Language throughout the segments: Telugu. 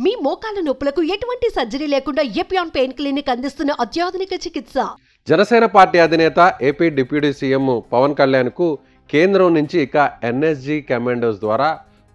మీ మోకాల నొప్పులకు ఎటువంటి సర్జరీ లేకుండా ఎపియాన్ పెయిన్ క్లినిక్ అందిస్తున్న అత్యాధునిక చికిత్స. జనసేన పార్టీ అధినేత ఏపీ డిప్యూటీ సీఎం పవన్ కళ్యాణ్కు కేంద్రం నుంచి ఇక ఎన్ఎస్జీ కమాండోస్ ద్వారా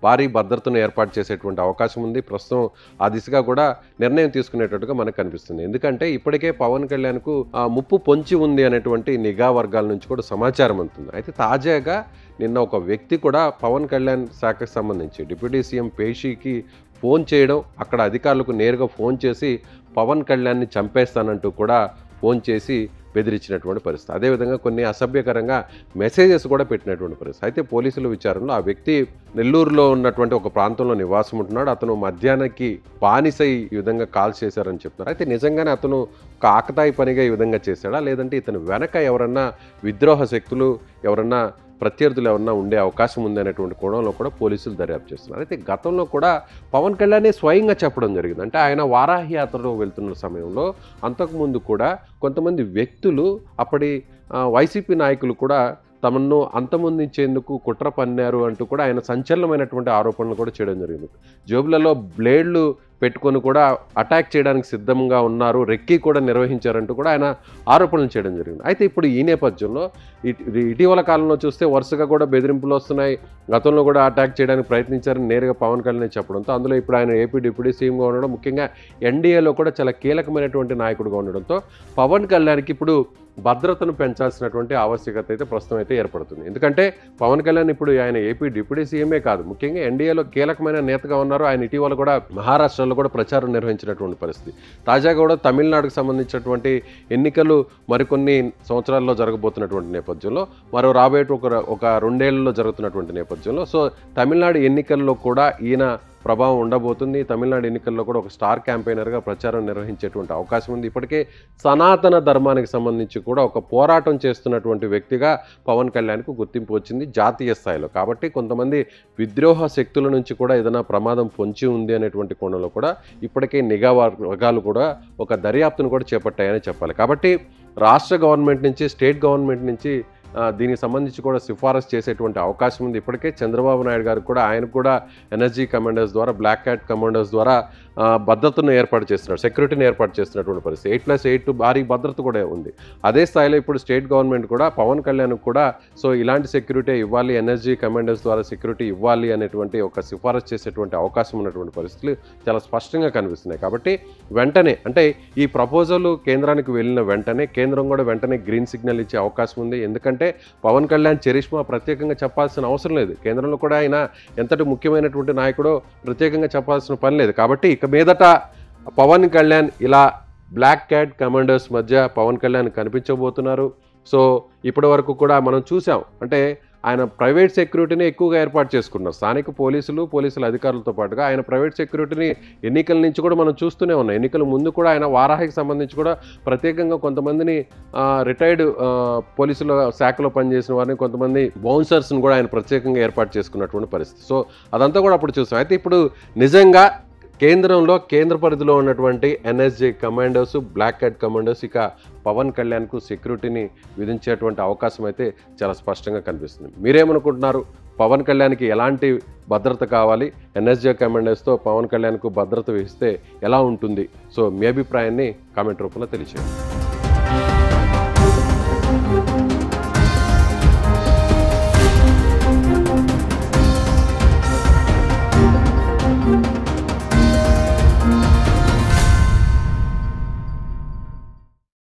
భారీ భద్రతను ఏర్పాటు చేసేటువంటి అవకాశం ఉంది. ప్రస్తుతం ఆ దిశగా కూడా నిర్ణయం తీసుకునేటట్టుగా మనకు కనిపిస్తుంది. ఎందుకంటే ఇప్పటికే పవన్ కళ్యాణ్కు ముప్పు పొంచి ఉంది అనేటువంటి నిఘా వర్గాల నుంచి కూడా సమాచారం అందుతుంది. అయితే తాజాగా నిన్న ఒక వ్యక్తి కూడా పవన్ కళ్యాణ్ శాఖకు సంబంధించి డిప్యూటీ సీఎం పేషీకి ఫోన్ చేయడం, అక్కడ అధికారులకు నేరుగా ఫోన్ చేసి పవన్ కళ్యాణ్ని చంపేస్తానంటూ కూడా ఫోన్ చేసి బెదిరించినటువంటి పరిస్థితి. అదేవిధంగా కొన్ని అసభ్యకరంగా మెసేజెస్ కూడా పెట్టినటువంటి పరిస్థితి. అయితే పోలీసుల విచారణలో ఆ వ్యక్తి నెల్లూరులో ఉన్నటువంటి ఒక ప్రాంతంలో నివాసం ఉంటున్నాడు. అతను మధ్యాహ్నానికి బానిసై ఈ విధంగా కాల్ చేశారని చెప్తున్నారు. అయితే నిజంగానే అతను ఒక ఆకతాయి పనిగా ఈ విధంగా చేశాడా, లేదంటే ఇతని వెనక ఎవరన్నా విద్రోహ శక్తులు ఎవరన్నా ప్రత్యర్థులు ఎవరన్నా ఉండే అవకాశం ఉందనేటువంటి కోణంలో కూడా పోలీసులు దర్యాప్తు చేస్తున్నారు. అయితే గతంలో కూడా పవన్ కళ్యాణ్ స్వయంగా చెప్పడం జరిగింది. అంటే ఆయన వారాహి యాత్రలో వెళ్తున్న సమయంలో అంతకుముందు కూడా కొంతమంది వ్యక్తులు అప్పటి వైసీపీ నాయకులు కూడా తమను అంతమొందించేందుకు కుట్ర పన్నారు అంటూ కూడా ఆయన సంచలనమైనటువంటి ఆరోపణలు కూడా చేయడం జరిగింది. జేబులలో బ్లేడ్లు పెట్టుకొని కూడా అటాక్ చేయడానికి సిద్ధంగా ఉన్నారు, రెక్కీ కూడా నిర్వహించారంటూ కూడా ఆయన ఆరోపణలు చేయడం జరిగింది. అయితే ఇప్పుడు ఈ నేపథ్యంలో ఇటీవల కాలంలో చూస్తే వరుసగా కూడా బెదిరింపులు వస్తున్నాయి. గతంలో కూడా అటాక్ చేయడానికి ప్రయత్నించారని నేరుగా పవన్ కళ్యాణ్ చెప్పడంతో, అందులో ఇప్పుడు ఆయన ఏపీ డిప్యూటీ సీఎంగా ఉండడం, ముఖ్యంగా ఎన్డీఏలో కూడా చాలా కీలకమైనటువంటి నాయకుడిగా ఉండడంతో పవన్ కళ్యాణ్కి ఇప్పుడు భద్రతను పెంచాల్సినటువంటి ఆవశ్యకత అయితే ప్రస్తుతం అయితే ఏర్పడుతుంది. ఎందుకంటే పవన్ కళ్యాణ్ ఇప్పుడు ఆయన ఏపీ డిప్యూటీ సీఎంఏ కాదు, ముఖ్యంగా ఎన్డీఏలో కీలకమైన నేతగా ఉన్నారు. ఆయన ఇటీవల కూడా మహారాష్ట్రలో కూడా ప్రచారం నిర్వహించినటువంటి పరిస్థితి. తాజాగా కూడా తమిళనాడుకు సంబంధించినటువంటి ఎన్నికలు మరికొన్ని సంవత్సరాల్లో జరగబోతున్నటువంటి నేపథ్యంలో, మరో రాబోయే ఒక 2 ఏళ్లలో జరుగుతున్నటువంటి నేపథ్యంలో, సో తమిళనాడు ఎన్నికల్లో కూడా ఈయన ప్రభావం ఉండబోతుంది. తమిళనాడు ఎన్నికల్లో కూడా ఒక స్టార్ క్యాంపెయినర్గా ప్రచారం నిర్వహించేటువంటి అవకాశం ఉంది. ఇప్పటికే సనాతన ధర్మానికి సంబంధించి కూడా ఒక పోరాటం చేస్తున్నటువంటి వ్యక్తిగా పవన్ కళ్యాణ్కు గుర్తింపు వచ్చింది జాతీయ స్థాయిలో. కాబట్టి కొంతమంది విద్రోహ శక్తుల నుంచి కూడా ఏదైనా ప్రమాదం పొంచి ఉంది అనేటువంటి కోణంలో కూడా ఇప్పటికే నిఘా వర్గాలు కూడా ఒక దర్యాప్తును కూడా చేపట్టాయని చెప్పాలి. కాబట్టి రాష్ట్ర గవర్నమెంట్ నుంచి, స్టేట్ గవర్నమెంట్ నుంచి దీనికి సంబంధించి కూడా సిఫారసు చేసేటువంటి అవకాశం ఉంది. ఇప్పటికే చంద్రబాబు నాయుడు గారికి కూడా ఆయనకు కూడా ఎన్ఎస్జీ కమాండోస్ ద్వారా, బ్లాక్ క్యాట్ కమాండోస్ ద్వారా భద్రతను ఏర్పాటు చేస్తున్నారు, సెక్యూరిటీని ఏర్పాటు చేస్తున్నటువంటి పరిస్థితి. 8+8 భారీ భద్రత కూడా ఉంది. అదే స్థాయిలో ఇప్పుడు స్టేట్ గవర్నమెంట్ కూడా పవన్ కళ్యాణ్ కూడా సో ఇలాంటి సెక్యూరిటీ ఇవ్వాలి, ఎన్ఎస్జీ కమాండోస్ ద్వారా సెక్యూరిటీ ఇవ్వాలి అనేటువంటి ఒక సిఫారసు చేసేటువంటి అవకాశం ఉన్నటువంటి పరిస్థితులు చాలా స్పష్టంగా కనిపిస్తున్నాయి. కాబట్టి వెంటనే, అంటే ఈ ప్రపోజల్ కేంద్రానికి వెళ్ళిన వెంటనే కేంద్రం కూడా వెంటనే గ్రీన్ సిగ్నల్ ఇచ్చే అవకాశం ఉంది. ఎందుకంటే పవన్ కళ్యాణ్ చరిష్మా ప్రత్యేకంగా చెప్పాల్సిన అవసరం లేదు. కేంద్రంలో కూడా ఆయన ఎంతటి ముఖ్యమైనటువంటి నాయకుడో ప్రత్యేకంగా చెప్పాల్సిన పని లేదు. కాబట్టి ఇక మీదట పవన్ కళ్యాణ్ ఇలా బ్లాక్ క్యాట్ కమాండోస్ మధ్య పవన్ కళ్యాణ్ కనిపించబోతున్నారు. సో ఇప్పటి వరకు కూడా మనం చూసాం, అంటే ఆయన ప్రైవేట్ సెక్యూరిటీని ఎక్కువగా ఏర్పాటు చేసుకున్నారు. స్థానిక పోలీసుల అధికారులతో పాటుగా ఆయన ప్రైవేట్ సెక్యూరిటీని ఎన్నికల నుంచి కూడా మనం చూస్తూనే ఉన్నాం. ఎన్నికల ముందు కూడా ఆయన వారాహికి సంబంధించి కూడా ప్రత్యేకంగా కొంతమందిని రిటైర్డ్ పోలీసుల శాఖలో పనిచేసిన వారిని, కొంతమంది బౌన్సర్స్ని కూడా ఆయన ప్రత్యేకంగా ఏర్పాటు చేసుకున్నటువంటి పరిస్థితి. సో అదంతా కూడా అప్పుడు చూసాం. అయితే ఇప్పుడు నిజంగా కేంద్ర పరిధిలో ఉన్నటువంటి NSG commandos, black cat commandos ఇక పవన్ కళ్యాణ్కు సెక్యూరిటీని విధించేటువంటి అవకాశం అయితే చాలా స్పష్టంగా కనిపిస్తుంది. మీరేమనుకుంటున్నారు? పవన్ కళ్యాణ్కి ఎలాంటి భద్రత కావాలి? ఎన్ఎస్జీ కమాండోస్తో పవన్ కళ్యాణ్కు భద్రత వహిస్తే ఎలా ఉంటుంది? సో మీ అభిప్రాయాన్ని కామెంట్ రూపంలో తెలియజేయండి.